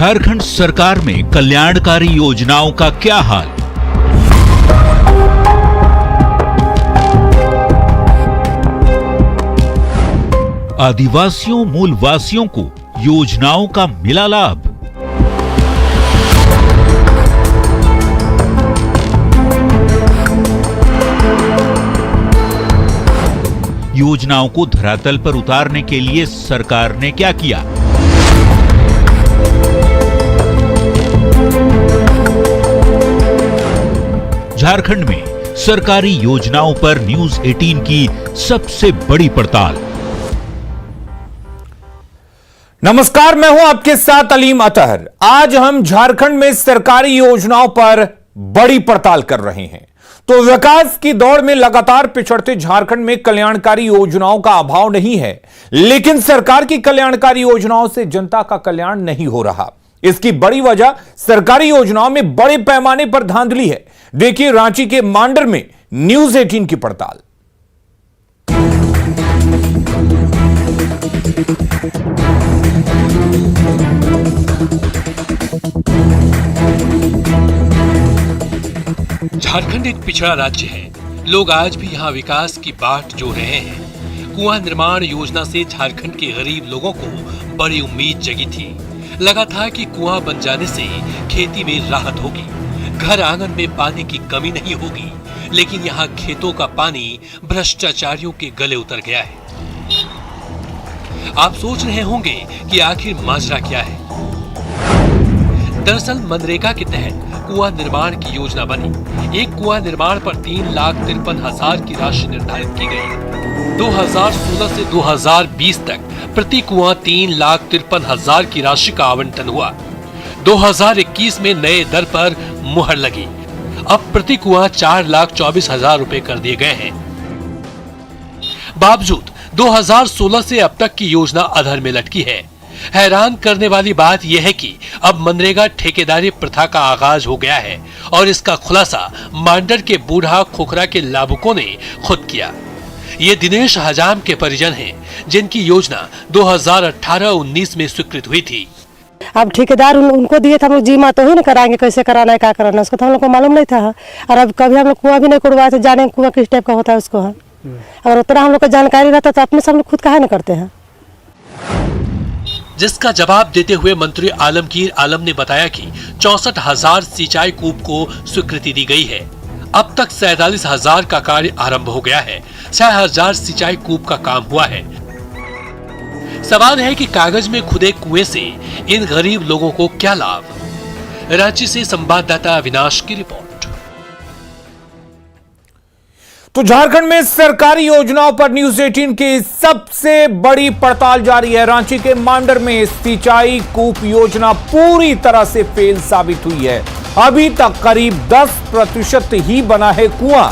झारखंड सरकार में कल्याणकारी योजनाओं का क्या हाल? आदिवासियों मूलवासियों को योजनाओं का मिला लाभ? योजनाओं को धरातल पर उतारने के लिए सरकार ने क्या किया? झारखंड में सरकारी योजनाओं पर न्यूज 18 की सबसे बड़ी पड़ताल। नमस्कार, मैं हूं आपके साथ अलीम अतहर। आज हम झारखंड में सरकारी योजनाओं पर बड़ी पड़ताल कर रहे हैं। तो विकास की दौड़ में लगातार पिछड़ते झारखंड में कल्याणकारी योजनाओं का अभाव नहीं है, लेकिन सरकार की कल्याणकारी योजनाओं से जनता का कल्याण नहीं हो रहा। इसकी बड़ी वजह सरकारी योजनाओं में बड़े पैमाने पर धांधली है। देखिए रांची के मांडर में न्यूज 18 की पड़ताल। झारखंड एक पिछड़ा राज्य है। लोग आज भी यहाँ विकास की बाट जो रहे हैं। कुआं निर्माण योजना से झारखंड के गरीब लोगों को बड़ी उम्मीद जगी थी। लगा था कि कुआं बन जाने से खेती में राहत होगी, घर आंगन में पानी की कमी नहीं होगी। लेकिन यहाँ खेतों का पानी भ्रष्टाचारियों के गले उतर गया है। आप सोच रहे होंगे कि आखिर माजरा क्या है। दरअसल मनरेगा के तहत कुआं निर्माण की योजना बनी। एक कुआं निर्माण पर 3,53,000 की राशि निर्धारित की गई। 2016 से 2020 तक प्रति कुआं 3,53,000 की राशि का आवंटन हुआ। 2021 में नए दर पर मुहर लगी। अब प्रति कुआं 4,24,000 रुपए कर दिए गए हैं। बावजूद 2016 से अब तक की योजना अधर में लटकी है। हैरान करने वाली बात यह है कि अब मनरेगा ठेकेदारी प्रथा का आगाज हो गया है और इसका खुलासा मांडर के बूढ़ा खोखरा के लाभुकों ने खुद किया। ये दिनेश हजाम के परिजन हैं, जिनकी योजना 2018-19 में स्वीकृत हुई थी। अब ठेकेदार उनको दिए थे, हम लोग जीमा तो ही ना कराएंगे, कैसे कराना है क्या कराना है उसको तो हम लोग को मालूम नहीं था। और अब कभी हम लोग कुआं भी नहीं कुड़वाए थे, जाने कुआं किस टाइप का होता है उसको। अगर उतना हम लोग को जानकारी रहता तो अपने से हम लोग खुद काहे न करते हैं। जिसका जवाब देते हुए मंत्री आलमगीर आलम ने बताया कि 64,000 सिंचाई कूप को स्वीकृति दी गई है। अब तक 47,000 का कार्य आरंभ हो गया है। 6,000 सिंचाई कूप का काम हुआ है। सवाल है कि कागज में खुदे कुएं से इन गरीब लोगों को क्या लाभ। रांची से संवाददाता अविनाश की रिपोर्ट। तो झारखंड में सरकारी योजनाओं पर न्यूज 18 की सबसे बड़ी पड़ताल जारी है। रांची के मांडर में सिंचाई कूप योजना पूरी तरह से फेल साबित हुई है। अभी तक करीब 10% ही बना है कुआं।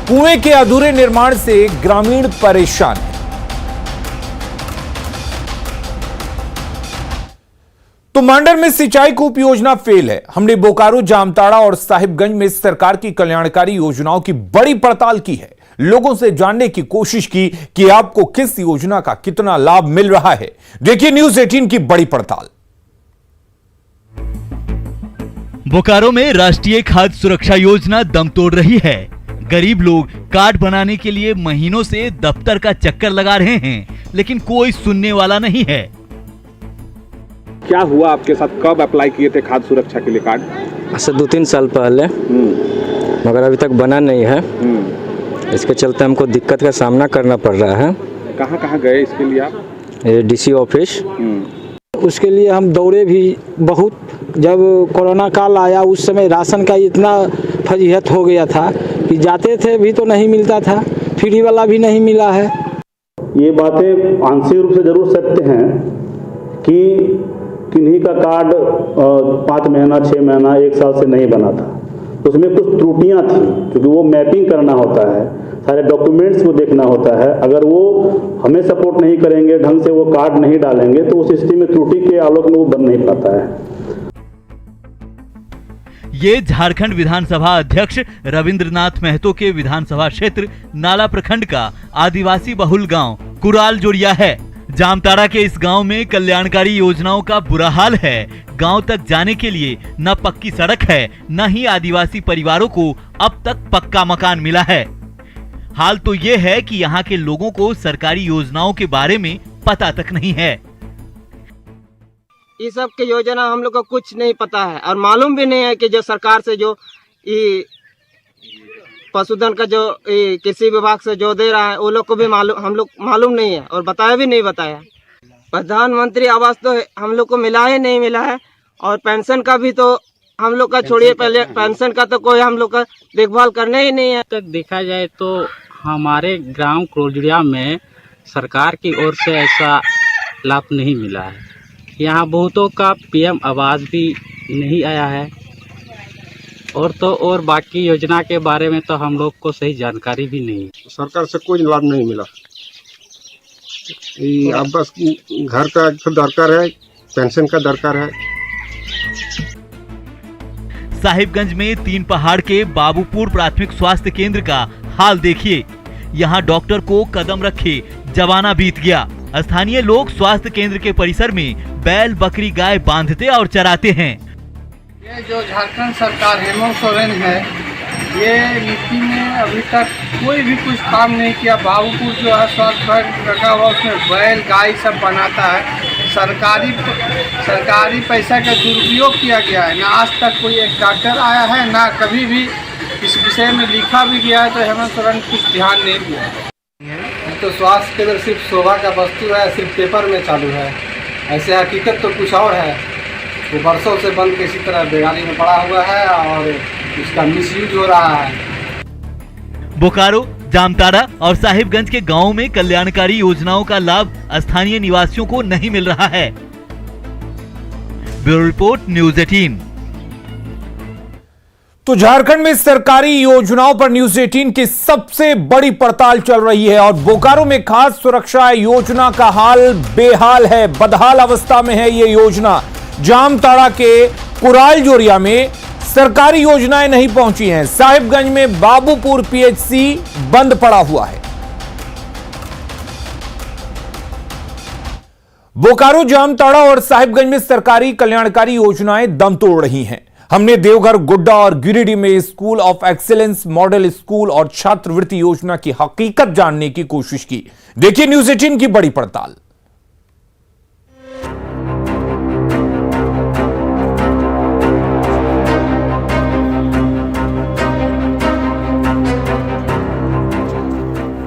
कुएं के अधूरे निर्माण से ग्रामीण परेशान है। तो मांडर में सिंचाई कूप योजना फेल है। हमने बोकारो, जामताड़ा और साहिबगंज में सरकार की कल्याणकारी योजनाओं की बड़ी पड़ताल की है। लोगों से जानने की कोशिश की कि आपको किस योजना का कितना लाभ मिल रहा है। देखिए न्यूज 18 की बड़ी पड़ताल। बोकारो में राष्ट्रीय खाद्य सुरक्षा योजना दम तोड़ रही है। गरीब लोग कार्ड बनाने के लिए महीनों से दफ्तर का चक्कर लगा रहे हैं, लेकिन कोई सुनने वाला नहीं है। क्या हुआ आपके साथ? कब अप्लाई किए थे खाद्य सुरक्षा के लिए कार्ड? ऐसे 2-3 साल पहले, मगर अभी तक बना नहीं है। इसके चलते हमको दिक्कत का सामना करना पड़ रहा है। कहाँ कहाँ गए इसके लिए आप? DC office. उसके लिए हम दौड़े भी बहुत। जब कोरोना काल आया उस समय राशन का इतना फजीहत हो गया था कि जाते थे भी तो नहीं मिलता था, फ्री वाला भी नहीं मिला है। ये बातें आंशिक रूप से जरूर सत्य हैं कि किन्हीं का कार्ड 5 महीना, 6 महीना, 1 साल से नहीं बना था। उसमें कुछ त्रुटियां थी, क्योंकि वो मैपिंग करना होता है, सारे डॉक्यूमेंट्स को देखना होता है। अगर वो हमें सपोर्ट नहीं करेंगे, ढंग से वो कार्ड नहीं डालेंगे, तो उस स्थिति में त्रुटि के आलोक में वो बन नहीं पाता है। ये झारखंड विधानसभा अध्यक्ष रविंद्रनाथ महतो के विधानसभा क्षेत्र नाला प्रखंड का आदिवासी बहुल गांव कुराल जोड़िया है। जामताड़ा के इस गांव में कल्याणकारी योजनाओं का बुरा हाल है। गांव तक जाने के लिए न पक्की सड़क है, न ही आदिवासी परिवारों को अब तक पक्का मकान मिला है। हाल तो ये है कि यहाँ के लोगों को सरकारी योजनाओं के बारे में पता तक नहीं है। ये सब की योजना हम लोग को कुछ नहीं पता है और मालूम भी नहीं है कि जो सरकार से जो ये पशुधन का जो कृषि विभाग से जो दे रहा है वो लोग को भी मालूम नहीं है और बताया भी नहीं बताया। प्रधानमंत्री आवास तो हम लोग को मिला ही नहीं मिला है और पेंशन का भी तो हम लोग का छोड़िए, पहले पेंशन का तो कोई हम लोग का देखभाल करने ही नहीं है। तक देखा जाए तो हमारे ग्राम क्रोजड़िया में सरकार की ओर से ऐसा लाभ नहीं मिला है। यहाँ बहुतों का पीएम आवास भी नहीं आया है और बाकी योजना के बारे में तो हम लोग को सही जानकारी भी नहीं। सरकार से कोई लाभ नहीं मिला। अब बस घर का दरकार है, पेंशन का दरकार है। साहिबगंज में 3 पहाड़ के बाबूपुर प्राथमिक स्वास्थ्य केंद्र का हाल देखिए। यहाँ डॉक्टर को कदम रखे जमाना बीत गया। स्थानीय लोग स्वास्थ्य केंद्र के परिसर में बैल बकरी गाय बांधते और चराते हैं। ये जो झारखंड सरकार हेमंत सोरेन है, ये नीति में अभी तक कोई भी कुछ काम नहीं किया। बाबूपुर जो है स्वास्थ्य रखा हुआ, उसमें बैल गाय सब बनाता है। सरकारी पैसा का दुरुपयोग किया गया है। ना आज तक कोई एक डॉक्टर आया है, ना कभी भी इस विषय में लिखा भी गया है, तो हेमंत सोरेन कुछ ध्यान नहीं दिया है। तो स्वास्थ्य केंद्र सिर्फ शोभा का वस्तु है, सिर्फ पेपर में चालू है। ऐसे हकीकत तो कुछ और है। वो बरसों से बंद किसी तरह बेगारी में पड़ा हुआ है और इसका मिसयूज हो रहा है। बोकारो, जामताड़ा और साहिबगंज के गांवों में कल्याणकारी योजनाओं का लाभ स्थानीय निवासियों को नहीं मिल रहा है। Bureau report, news 18। तो झारखंड में सरकारी योजनाओं पर न्यूज़ 18 की सबसे बड़ी पड़ताल चल रही है और बोकारो में खाद्य सुरक्षा योजना का हाल बेहाल है, बदहाल अवस्था में है ये योजना। जामताड़ा के कुराल जोरिया में सरकारी योजनाएं नहीं पहुंची हैं। साहिबगंज में बाबूपुर पीएचसी बंद पड़ा हुआ है। बोकारो, जामताड़ा और साहिबगंज में सरकारी कल्याणकारी योजनाएं दम तोड़ रही हैं। हमने देवघर, गुड्डा और गिरिडीह में school of excellence, model school और छात्रवृत्ति योजना की हकीकत जानने की कोशिश की। देखिए न्यूज़ 18 की बड़ी पड़ताल।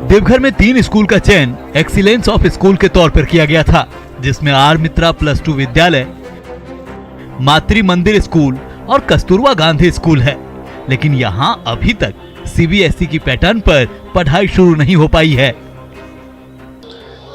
देवघर में 3 स्कूल का चयन एक्सीलेंस ऑफ स्कूल के तौर पर किया गया था, जिसमें आर मित्रा +2 विद्यालय, मातृ मंदिर स्कूल और कस्तूरबा गांधी स्कूल है। लेकिन यहां अभी तक सीबीएसई की पैटर्न पर पढ़ाई शुरू नहीं हो पाई है।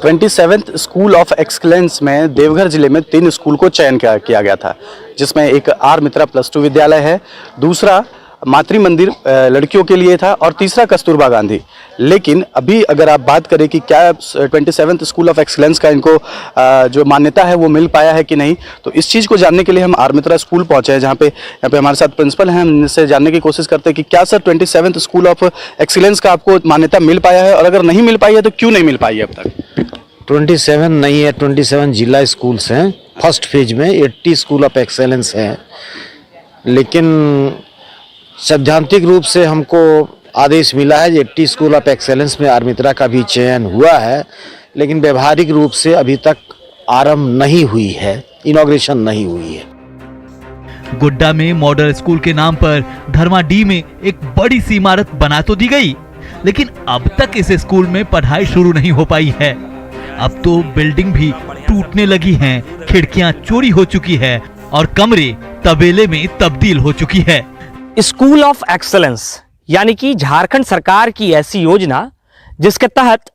27th स्कूल ऑफ एक्सीलेंस में देवघर जिले में 3 स्कूल को चयन किया गया था, जिसमें एक आर मित्रा +2 विद्यालय है, दूसरा मातृ मंदिर लड़कियों के लिए था और तीसरा कस्तूरबा गांधी। लेकिन अभी अगर आप बात करें कि क्या 27th स्कूल ऑफ एक्सीलेंस का इनको जो मान्यता है वो मिल पाया है कि नहीं, तो इस चीज़ को जानने के लिए हम आर मित्रा स्कूल पहुंचे हैं, जहां पे यहाँ पे हमारे साथ प्रिंसिपल हैं। हम इनसे जानने की कोशिश करते हैं कि क्या sir 27th school of excellence का आपको मान्यता मिल पाया है, और अगर नहीं मिल पाई है तो क्यों नहीं मिल पाई है अब तक? 27 नहीं है, 27 जिला स्कूल्स हैं। फर्स्ट फेज में 80 स्कूल ऑफ एक्सेलेंस हैं, लेकिन सैद्धांतिक रूप से हमको आदेश मिला है 80 स्कूल ऑफ एक्सेलेंस में आर मित्रा का भी चयन हुआ है, लेकिन व्यवहारिक रूप से अभी तक आरंभ नहीं हुई है, इनॉग्रेशन नहीं हुई है। गुड्डा में मॉडल स्कूल के नाम पर धर्माडीह में एक बड़ी सी इमारत बना तो दी गई, लेकिन अब तक इस स्कूल में पढ़ाई शुरू नहीं हो पाई है। अब तो बिल्डिंग भी टूटने लगी हैं, खिड़कियां चोरी हो चुकी है और कमरे तबेले में तब्दील हो चुकी है। स्कूल ऑफ एक्सीलेंस यानी कि झारखंड सरकार की ऐसी योजना जिसके तहत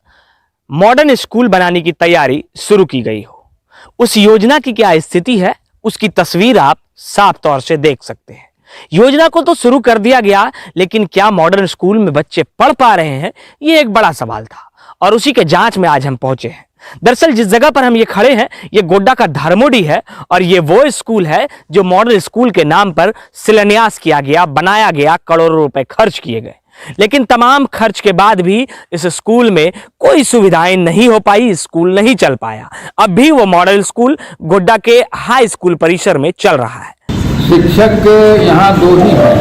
मॉडर्न स्कूल बनाने की तैयारी शुरू की गई हो, उस योजना की क्या स्थिति है उसकी तस्वीर आप साफ तौर से देख सकते हैं। योजना को तो शुरू कर दिया गया, लेकिन क्या मॉडर्न स्कूल में बच्चे पढ़ पा रहे हैं, ये एक बड़ा सवाल था और उसी के जांच में आज हम पहुंचे हैं। दरअसल जिस जगह पर हम ये खड़े हैं ये गोड्डा का धर्मोडी है और ये वो स्कूल है जो मॉडल स्कूल के नाम पर शिलान्यास किया गया, बनाया गया, करोड़ों रुपए खर्च किए गए। लेकिन तमाम खर्च के बाद भी इस स्कूल में कोई सुविधाएं नहीं हो पाई, स्कूल नहीं चल पाया। अब भी वो मॉडल स्कूल गोड्डा के हाई स्कूल परिसर में चल रहा है। शिक्षक यहाँ दो ही हैं,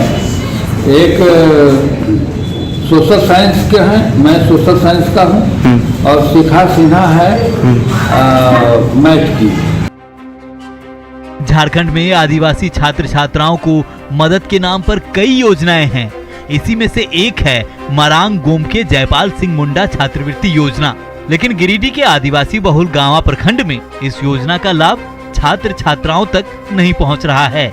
एक सोशल साइंस के हैं, मैं सोशल साइंस का हूँ, और शिखा सिन्हा है मैथ की। झारखंड में आदिवासी छात्र छात्राओं को मदद के नाम पर कई योजनाएं हैं। इसी में से एक है मरांग गोमके जयपाल सिंह मुंडा छात्रवृत्ति योजना। लेकिन गिरिडीह के आदिवासी बहुल गांवा प्रखंड में इस योजना का लाभ छात्र छात्राओं तक नहीं पहुंच रहा है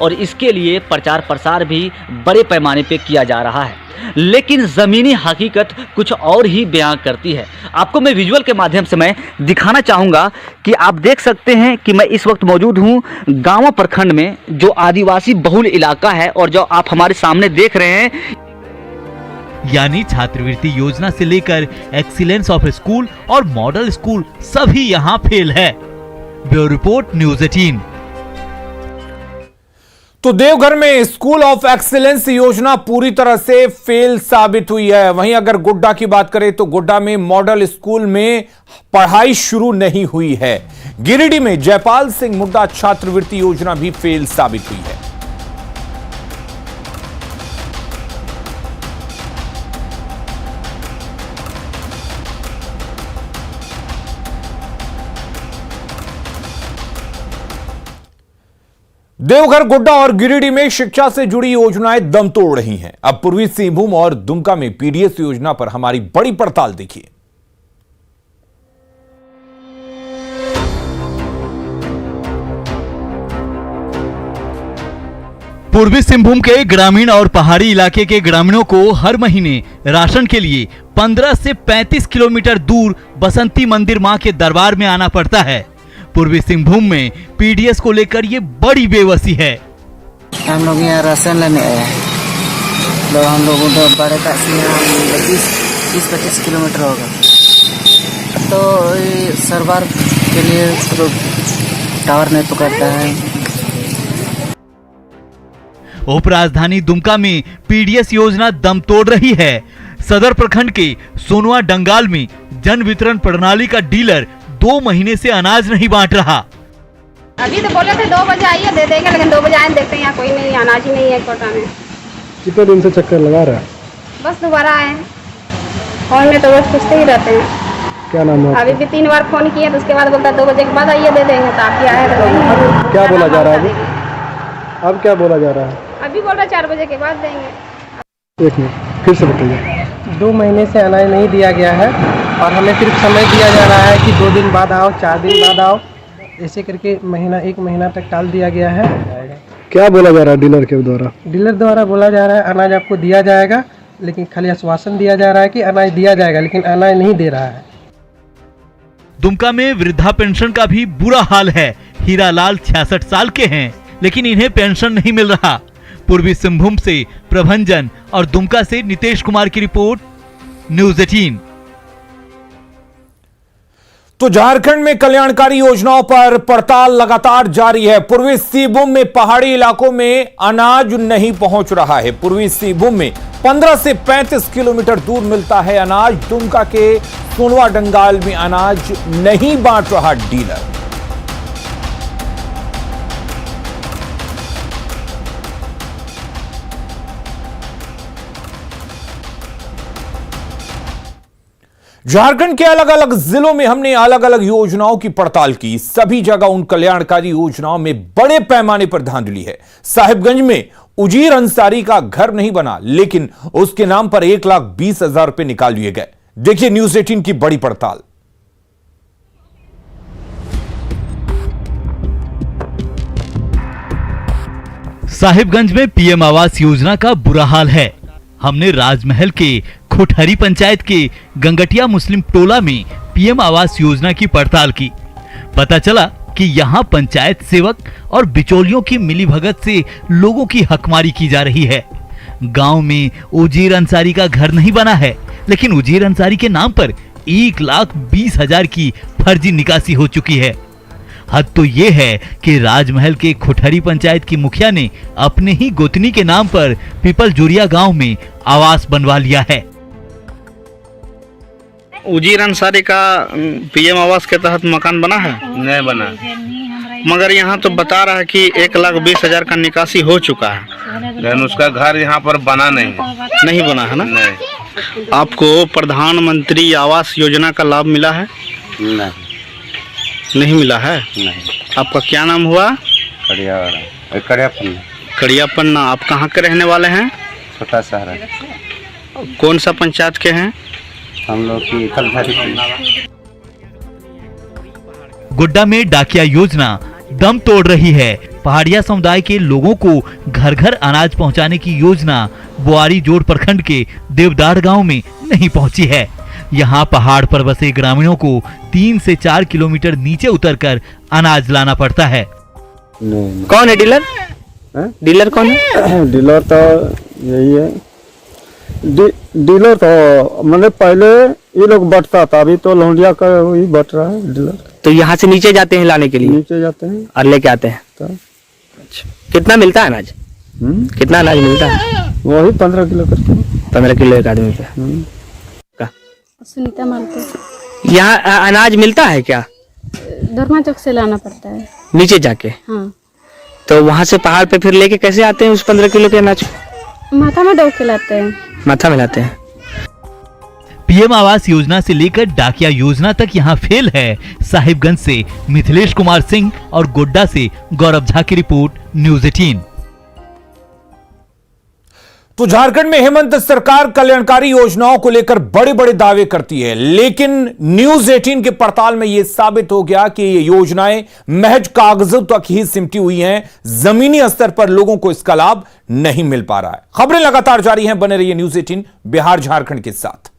और इसके लिए प्रचार प्रसार भी बड़े पैमाने पे किया जा रहा है, लेकिन ज़मीनी हकीकत कुछ और ही बयां करती है। आपको मैं विजुअल के माध्यम से मैं दिखाना चाहूँगा कि आप देख सकते हैं कि मैं इस वक्त मौजूद हूँ गांवा प्रखंड में, जो आदिवासी बहुल इलाका है, और जो आप हमारे सामने देख रहे हैं, यानी छात्रवृत्ति योजना से लेकर एक्सीलेंस ऑफ स्कूल और मॉडल स्कूल सभी यहाँ फेल है। Bureau report, news 18। तो देवघर में स्कूल ऑफ एक्सीलेंस योजना पूरी तरह से फेल साबित हुई है। वहीं अगर गोड्डा की बात करें तो गोड्डा में मॉडल स्कूल में पढ़ाई शुरू नहीं हुई है। गिरिडीह में जयपाल सिंह मुंडा छात्रवृत्ति योजना भी फेल साबित हुई है। देवघर, गोड्डा और गिरिडीह में शिक्षा से जुड़ी योजनाएं दम तोड़ रही हैं। अब पूर्वी सिंहभूम और दुमका में पीडीएस योजना पर हमारी बड़ी पड़ताल देखिए। पूर्वी सिंहभूम के ग्रामीण और पहाड़ी इलाके के ग्रामीणों को हर महीने राशन के लिए 15 से 35 किलोमीटर दूर बसंती मंदिर मां के दरबार में आना पड़ता है। पूर्वी सिंहभूम में पीडीएस को लेकर ये बड़ी बेबसी है। हम लोग यहाँ राशन लेने आए हैं, तो हम लोग उधर बड़े से 20-25 किलोमीटर होगा, तो सरकार के लिए टावर नहीं पकड़ता है। उप राजधानी दुमका में पीडीएस योजना दम तोड़ रही है। सदर प्रखंड के सोनुआ डंगाल में जन वितरण प्रणाली का डीलर 2 महीने से अनाज नहीं बांट रहा। अभी तो बोले थे 2 बजे आइए दे देंगे, लेकिन 2 बजे आए देखते हैं यहाँ कोई नहीं, अनाज ही नहीं है कोटा में। कितने दिन से चक्कर लगा रहा है? बस दोबारा आए हैं, फोन में तो रोज पूछते ही रहते हैं। क्या नाम है? अभी भी 3 बार फोन किए तो उसके बाद बोलता 2 बजे के बाद आइए दे देंगे, तो आप आए तो नहीं। क्या बोला जा रहा है अब क्या बोला जा रहा है? अभी बोल रहा 4 बजे के बाद देंगे। एक मिनट फिर से बताइए। 2 महीने से अनाज नहीं दिया गया है और हमें सिर्फ समय दिया जा रहा है कि 2 दिन बाद आओ, 4 दिन बाद आओ, ऐसे करके 1 महीना तक टाल दिया गया है। क्या बोला जा रहा है डीलर के द्वारा? डीलर द्वारा बोला जा रहा है अनाज आपको दिया जाएगा, लेकिन खाली आश्वासन दिया जा रहा है कि अनाज दिया जाएगा, लेकिन अनाज नहीं दे रहा है। दुमका में वृद्धा पेंशन का भी बुरा हाल है। हीरालाल 66 साल के हैं, लेकिन इन्हें पेंशन नहीं मिल रहा। पूर्वी सिंहभूम से प्रभंजन और दुमका से नितेश कुमार की रिपोर्ट, न्यूज़ 18। तो झारखंड में कल्याणकारी योजनाओं पर पड़ताल लगातार जारी है। पूर्वी सिंहभूम में पहाड़ी इलाकों में अनाज नहीं पहुंच रहा है। पूर्वी सिंहभूम में 15 से 35 किलोमीटर दूर मिलता है अनाज। दुमका के सोनुआ डंगाल में अनाज नहीं बांट रहा डीलर। झारखंड के अलग अलग जिलों में हमने अलग अलग योजनाओं की पड़ताल की। सभी जगह उन कल्याणकारी योजनाओं में बड़े पैमाने पर धांधली है। साहिबगंज में उजीर अंसारी का घर नहीं बना, लेकिन उसके नाम पर 1,20,000 रुपए निकाल लिए गए। देखिए न्यूज़ 18 की बड़ी पड़ताल। साहिबगंज में पीएम आवास योजना का बुरा हाल है। हमने राजमहल के खुटहरी पंचायत के गंगटिया मुस्लिम टोला में पीएम आवास योजना की पड़ताल की। पता चला कि यहाँ पंचायत सेवक और बिचौलियों की मिलीभगत से लोगों की हकमारी की जा रही है। गांव में उजीर अंसारी का घर नहीं बना है, लेकिन उजीर अंसारी के नाम पर 1,20,000 की फर्जी निकासी हो चुकी है। हद तो ये है कि राजमहल के खुठरी पंचायत की मुखिया ने अपने ही गोतनी के नाम पर पीपल जोरिया गांव में आवास बनवा लिया है। उजीर अंसारी का पीएम आवास के तहत मकान बना है? नहीं बना, मगर यहाँ तो बता रहा है कि 1,20,000 का निकासी हो चुका है, लेकिन उसका घर यहाँ पर बना नहीं बना है ना? नहीं। आपको प्रधानमंत्री आवास योजना का लाभ मिला है? नहीं मिला है? नहीं। आपका क्या नाम हुआ? कड़ियापन्ना। आप कहाँ के रहने वाले हैं? छोटा शहर है। कौन सा पंचायत के हैं? हम लोग की कलधारी। गोड्डा में डाकिया योजना दम तोड़ रही है। पहाड़िया समुदाय के लोगों को घर घर अनाज पहुंचाने की योजना बुआरी जोड़ प्रखंड के देवदार गांव में नहीं पहुंची है। यहां पहाड़ पर बसे ग्रामीणों को 3 से 4 किलोमीटर नीचे उतरकर अनाज लाना पड़ता है। कौन है डीलर? डीलर कौन है? डीलर तो यही है। डीलर तो मतलब पहले ये लोग बटता था, अभी तो लौंडिया का वही बट रहा है डीलर। तो यहाँ से नीचे जाते हैं लाने के लिए? नीचे जाते हैं और लेके आते हैं। तो अच्छा, कितना मिलता है अनाज? कितना अनाज मिलता है? वही 15 किलो करके। 15 किलो एक आदमी पे। सुनीता मालतो। यहाँ अनाज मिलता है क्या? धर्मा चौक से लाना पड़ता है नीचे जाके। हाँ। तो वहाँ से पहाड़ पे फिर लेके कैसे आते हैं उस 15 किलो के अनाज? माथा में डोब के लाते हैं। माथा में लाते हैं। पीएम आवास योजना से लेकर डाकिया योजना तक यहाँ फेल है। साहिबगंज से मिथिलेश कुमार सिंह और गोड्डा से गौरव झा की रिपोर्ट, न्यूज़ 18। तो झारखंड में हेमंत सरकार कल्याणकारी योजनाओं को लेकर बड़े बड़े दावे करती है, लेकिन न्यूज़ 18 के पड़ताल में यह साबित हो गया कि ये योजनाएं महज कागजों तक ही सिमटी हुई हैं। जमीनी स्तर पर लोगों को इसका लाभ नहीं मिल पा रहा है। खबरें लगातार जारी हैं, बने रहिए न्यूज़ 18 बिहार झारखंड के साथ।